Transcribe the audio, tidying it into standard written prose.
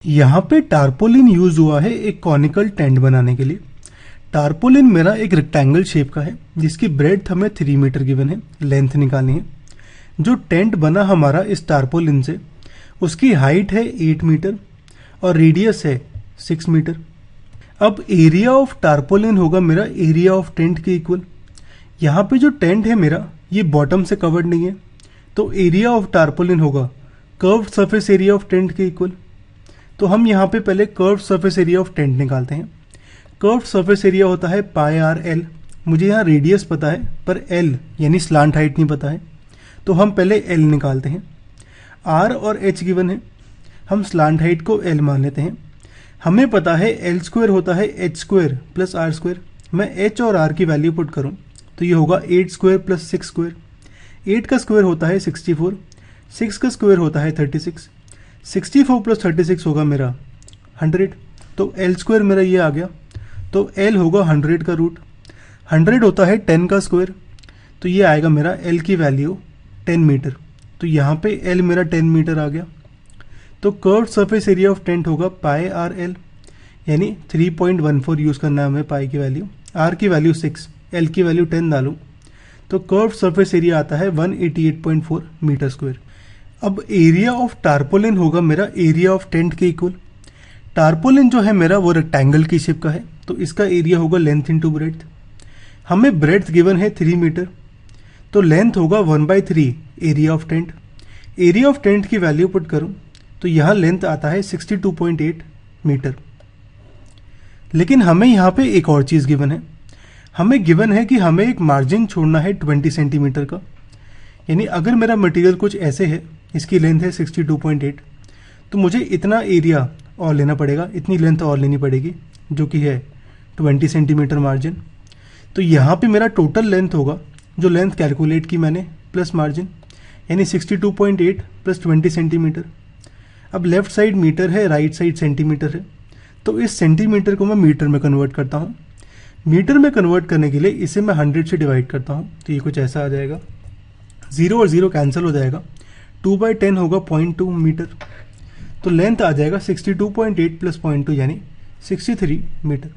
यहाँ पे tarpaulin use हुआ है एक कॉनिकल टेंट बनाने के लिए। टारपोलिन मेरा एक रेक्टेंगल शेप का है जिसकी ब्रेड्थ हमें 3 मीटर गिवन है, लेंथ निकालनी है। जो टेंट बना हमारा इस टारपोलिन से, उसकी हाइट है 8 मीटर और रेडियस है 6 मीटर। अब एरिया ऑफ टारपोलिन होगा मेरा एरिया ऑफ टेंट के इक्वल। यहाँ पे जो टेंट है मेरा ये बॉटम से कवर्ड नहीं है, तो एरिया ऑफ टारपोलिन होगा curved surface area of tent के इक्वल। तो हम यहाँ पे पहले curved surface area of tent निकालते हैं। कर्व्ड सरफेस एरिया होता है पाई आर एल। मुझे यहाँ रेडियस पता है पर एल यानी स्लांट हाइट नहीं पता है, तो हम पहले एल निकालते हैं। आर और एच गिवन है, हम स्लांट हाइट को एल मान लेते हैं। हमें पता है एल स्क्वायर होता है H square plus R square. मैं एच और आर की वैल्यू पुट करूँ तो ये होगा 8 स्क्वायर प्लस 6 स्क्वायर। 8 का स्क्वायर होता है 64, 6 का स्क्वायर होता है 36, 64 प्लस 36 होगा मेरा 100। तो एल स्क्वायर मेरा ये आ गया, तो एल होगा 100 का रूट। 100 होता है 10 का स्क्वायर, तो ये आएगा मेरा एल की वैल्यू 10 मीटर। तो यहाँ पे एल मेरा 10 मीटर आ गया। तो curved surface area of tent होगा पाई आर एल, यानी 3.14 यूज़ करना है हमें पाई की वैल्यू। आर की वैल्यू 6, एल की वैल्यू 10 डालूँ तो कर्व्ड सरफेस एरिया आता है 188.4 मीटर स्क्वायर। अब एरिया ऑफ टारपोलिन होगा मेरा एरिया ऑफ टेंट के इक्वल। टारपोलिन जो है मेरा वो रेक्टेंगल की शेप का है, तो इसका एरिया होगा लेंथ इंटू ब्रेड्थ। हमें ब्रेड्थ गिवन है 3 मीटर, तो लेंथ होगा 1/3 area of tent. Area of tent की वैल्यू पुट करूं तो यहाँ लेंथ आता है 62.8 मीटर। लेकिन हमें यहाँ पे एक और चीज़ गिवन है। हमें गिवन है कि हमें एक मार्जिन छोड़ना है 20 सेंटीमीटर का। यानी अगर मेरा मटेरियल कुछ ऐसे है, इसकी लेंथ है 62.8, तो मुझे इतना एरिया और लेना पड़ेगा, इतनी लेंथ और लेनी पड़ेगी, जो कि है 20 सेंटीमीटर मार्जिन। तो यहाँ पे मेरा टोटल लेंथ होगा, जो लेंथ कैलकुलेट की मैंने, प्लस मार्जिन, यानी 62.8 प्लस 20 सेंटीमीटर। अब लेफ्ट साइड मीटर है, राइट साइड सेंटीमीटर है, तो इस सेंटीमीटर को मैं मीटर में कन्वर्ट करता हूँ। मीटर में कन्वर्ट करने के लिए इसे मैं 100 से डिवाइड करता हूँ, तो ये कुछ ऐसा आ जाएगा। 0 और 0 कैंसिल हो जाएगा, 2/10 होगा 0.2 मीटर। तो लेंथ आ जाएगा 62.8 प्लस 0.2 यानी 63 मीटर।